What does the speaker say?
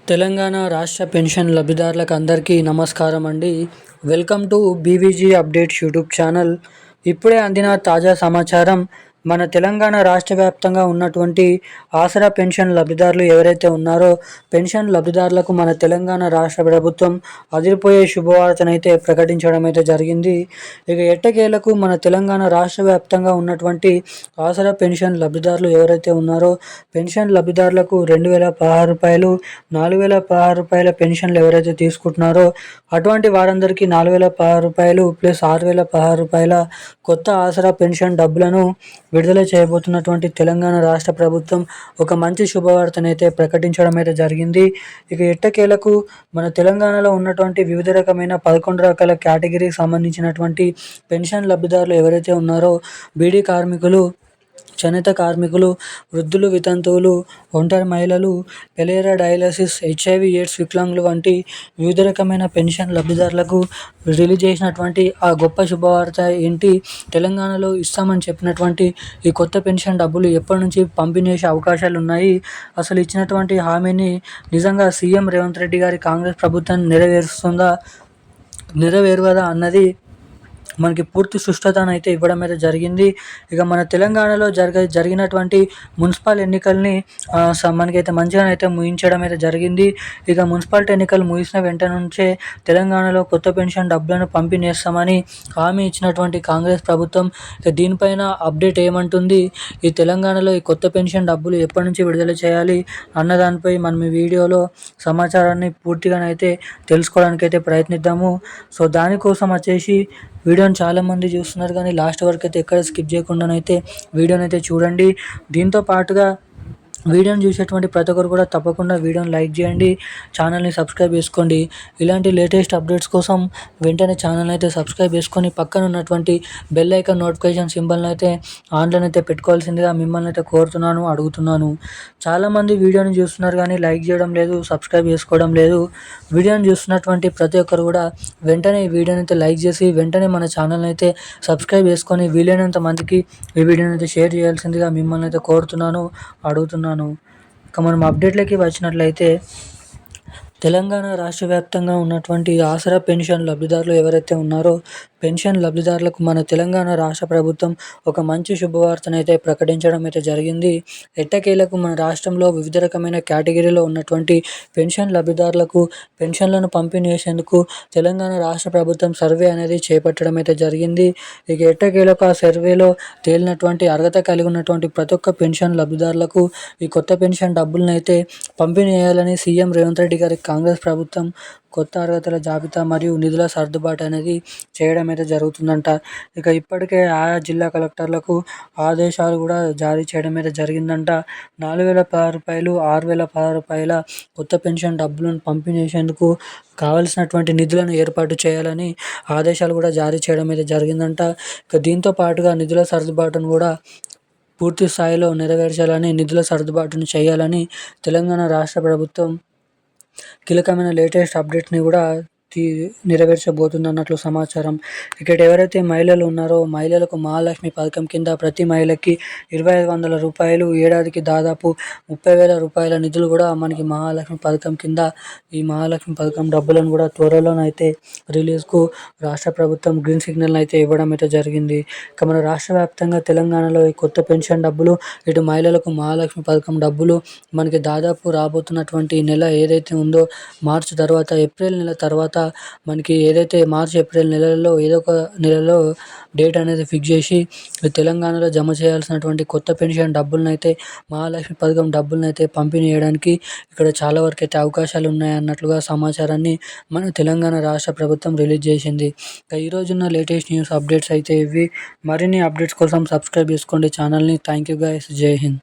తెలంగాణ రాష్ట్ర పెన్షన్ లబ్ధిదారులకు అందరికీ నమస్కారం అండి. Welcome to BVG updates YouTube channel. ఇప్పుడే అందిన తాజా సమాచారం. మన తెలంగాణ రాష్ట్ర వ్యాప్తంగా ఉన్నటువంటి ఆసరా పెన్షన్ లబ్ధిదారులు ఎవరైతే ఉన్నారో పెన్షన్ లబ్ధిదారులకు మన తెలంగాణ రాష్ట్ర ప్రభుత్వం అదిరిపోయే శుభవార్తనైతే ప్రకటించడం అయితే జరిగింది. ఇక ఎట్టకేలకు మన తెలంగాణ రాష్ట్ర వ్యాప్తంగా ఉన్నటువంటి ఆసరా పెన్షన్ లబ్ధిదారులు ఎవరైతే ఉన్నారో పెన్షన్ లబ్ధిదారులకు 2016 రూపాయలు, 4016 రూపాయల పెన్షన్లు ఎవరైతే తీసుకుంటున్నారో అటువంటి వారందరికీ 4016 రూపాయలు ప్లస్ 6016 రూపాయల కొత్త ఆసరా పెన్షన్ డబ్బులను విడుదల చేయబోతున్నటువంటి తెలంగాణ రాష్ట్ర ప్రభుత్వం ఒక మంచి శుభవార్తనైతే ప్రకటించడం అయితే జరిగింది. ఇక ఎట్టకేలకు మన తెలంగాణలో ఉన్నటువంటి వివిధ రకమైన 11 రకాల కేటగిరీకి సంబంధించినటువంటి పెన్షన్ లబ్ధిదారులు ఎవరైతే ఉన్నారో బీడీ కార్మికులు, చేనేత కార్మికులు, వృద్ధులు, వితంతువులు, ఒంటరి మహిళలు, పెలేరా డయాలసిస్, హెచ్ఐవి ఎయిడ్స్ వికలాంగులు వంటి వివిధ రకమైన పెన్షన్ లబ్ధిదారులకు రిలీజ్ చేసినటువంటి ఆ గొప్ప శుభవార్త ఏంటి, తెలంగాణలో ఇస్తామని చెప్పినటువంటి ఈ కొత్త పెన్షన్ డబ్బులు ఎప్పటి నుంచి పంపిణీ చేసే అవకాశాలు ఉన్నాయి, అసలు ఇచ్చినటువంటి హామీని నిజంగా సీఎం రేవంత్ రెడ్డి గారి కాంగ్రెస్ ప్రభుత్వం నెరవేరువదా అన్నది మనకి పూర్తి స్పష్టతనైతే ఇవ్వడం అయితే జరిగింది. ఇక మన తెలంగాణలో జరిగినటువంటి మున్సిపల్ ఎన్నికల్ని మనకైతే మంచిగానైతే ముగించడం అయితే జరిగింది. ఇక మున్సిపాలిటీ ఎన్నికలు ముగిసిన వెంట నుంచే తెలంగాణలో కొత్త పెన్షన్ డబ్బులను పంపిణీ చేస్తామని హామీ ఇచ్చినటువంటి కాంగ్రెస్ ప్రభుత్వం దీనిపైన అప్డేట్ ఏమంటుంది, ఈ తెలంగాణలో ఈ కొత్త పెన్షన్ డబ్బులు ఎప్పటి నుంచి విడుదల చేయాలి అన్న దానిపై మనం ఈ వీడియోలో సమాచారాన్ని పూర్తిగానైతే తెలుసుకోవడానికైతే ప్రయత్నిద్దాము. సో దానికోసం వచ్చేసి వీడియోని చాలామంది చూస్తున్నారు కానీ లాస్ట్ వరకు అయితే ఎక్కడ స్కిప్ చేయకుండానైతే వీడియోనైతే చూడండి. దీంతో పాటుగా వీడియోని చూసేటువంటి ప్రతి ఒక్కరు కూడా తప్పకుండా వీడియోని లైక్ చేయండి, ఛానల్ని సబ్స్క్రైబ్ చేసుకోండి. ఇలాంటి లేటెస్ట్ అప్డేట్స్ కోసం వెంటనే ఛానల్ని అయితే సబ్స్క్రైబ్ చేసుకొని పక్కన ఉన్నటువంటి బెల్ ఐకాన్ నోటిఫికేషన్ సింబల్ని అయితే ఆన్లైన్ అయితే పెట్టుకోవాల్సిందిగా మిమ్మల్ని అయితే కోరుతున్నాను, అడుగుతున్నాను. చాలామంది వీడియోని చూస్తున్నారు కానీ లైక్ చేయడం లేదు, సబ్స్క్రైబ్ చేసుకోవడం లేదు. వీడియోని చూస్తున్నటువంటి ప్రతి ఒక్కరు కూడా వెంటనే ఈ వీడియోని అయితే లైక్ చేసి వెంటనే మన ఛానల్ని అయితే సబ్స్క్రైబ్ చేసుకొని వీలైనంత మందికి ఈ వీడియోని అయితే షేర్ చేయాల్సిందిగా మిమ్మల్ని అయితే కోరుతున్నాను, అడుగుతున్నాను. ఇక మనం అప్డేట్లకి వచ్చినట్లయితే తెలంగాణ రాష్ట్ర వ్యాప్తంగా ఉన్నటువంటి ఆసరా పెన్షన్ లబ్ధిదారులు ఎవరైతే ఉన్నారో పెన్షన్ లబ్ధిదారులకు మన తెలంగాణ రాష్ట్ర ప్రభుత్వం ఒక మంచి శుభవార్తనైతే ప్రకటించడం అయితే జరిగింది. ఎట్టకేలకు మన రాష్ట్రంలో వివిధ రకమైన కేటగిరీలో ఉన్నటువంటి పెన్షన్ లబ్ధిదారులకు పెన్షన్లను పంపిణీ చేసేందుకు తెలంగాణ రాష్ట్ర ప్రభుత్వం సర్వే అనేది చేపట్టడం అయితే జరిగింది. ఇక ఎట్టకేలకు ఆ సర్వేలో తేలినటువంటి అర్హత కలిగి ఉన్నటువంటి ప్రతి ఒక్క పెన్షన్ లబ్ధిదారులకు ఈ కొత్త పెన్షన్ డబ్బులను అయితే పంపిణీ చేయాలని సీఎం రేవంత్ రెడ్డి గారి కాంగ్రెస్ ప్రభుత్వం కొత్త అర్హతల జాబితా మరియు నిధుల సర్దుబాటు అనేది చేయడం అయితే జరుగుతుందంట. ఇక ఇప్పటికే ఆయా జిల్లా కలెక్టర్లకు ఆదేశాలు కూడా జారీ చేయడం అయితే జరిగిందంట. 4016 రూపాయలు, 6016 రూపాయల కొత్త పెన్షన్ డబ్బులను పంపిణీ చేసేందుకు కావలసినటువంటి నిధులను ఏర్పాటు చేయాలని ఆదేశాలు కూడా జారీ చేయడం అయితే జరిగిందంట. ఇక దీంతో పాటుగా నిధుల సర్దుబాటును కూడా పూర్తి స్థాయిలో నెరవేర్చాలని, నిధుల సర్దుబాటును చేయాలని తెలంగాణ రాష్ట్ర ప్రభుత్వం కీలకమైన లేటెస్ట్ అప్డేట్ని కూడా నెరవేర్చబోతుంది అన్నట్లు సమాచారం. ఇక్కడ ఎవరైతే మహిళలు ఉన్నారో మహిళలకు మహాలక్ష్మి పథకం కింద ప్రతి మహిళకి 2500 రూపాయలు, ఏడాదికి దాదాపు 30,000 రూపాయల నిధులు కూడా మనకి మహాలక్ష్మి పథకం కింద ఈ మహాలక్ష్మి పథకం డబ్బులను కూడా త్వరలోనైతే రిలీజ్కు రాష్ట్ర ప్రభుత్వం గ్రీన్ సిగ్నల్ అయితే ఇవ్వడం అయితే జరిగింది. ఇక మన రాష్ట్ర వ్యాప్తంగా తెలంగాణలో ఈ కొత్త పెన్షన్ డబ్బులు, ఇటు మహిళలకు మహాలక్ష్మి పథకం డబ్బులు మనకి దాదాపు రాబోతున్నటువంటి నెల ఏదైతే ఉందో మార్చి తర్వాత, ఏప్రిల్ నెల తర్వాత మనకి ఏదైతే మార్చ్, ఏప్రిల్ నెలల్లో ఏదో ఒక నెలలో డేట్ అనేది ఫిక్స్ చేసి తెలంగాణలో జమ చేయాల్సినటువంటి కొత్త పెన్షన్ డబ్బులను అయితే మహాలక్ష్మి పథకం డబ్బులను అయితే పంపిణీ చేయడానికి ఇక్కడ చాలా వరకు అయితే అవకాశాలు ఉన్నాయన్నట్లుగా సమాచారాన్ని మన తెలంగాణ రాష్ట్ర ప్రభుత్వం రిలీజ్ చేసింది. ఇక ఈరోజున్న లేటెస్ట్ న్యూస్ అప్డేట్స్ అయితే ఇవి. మరిన్ని అప్డేట్స్ కోసం సబ్స్క్రైబ్ చేసుకోండి ఛానల్ని. Thank you guys. జై హింద్.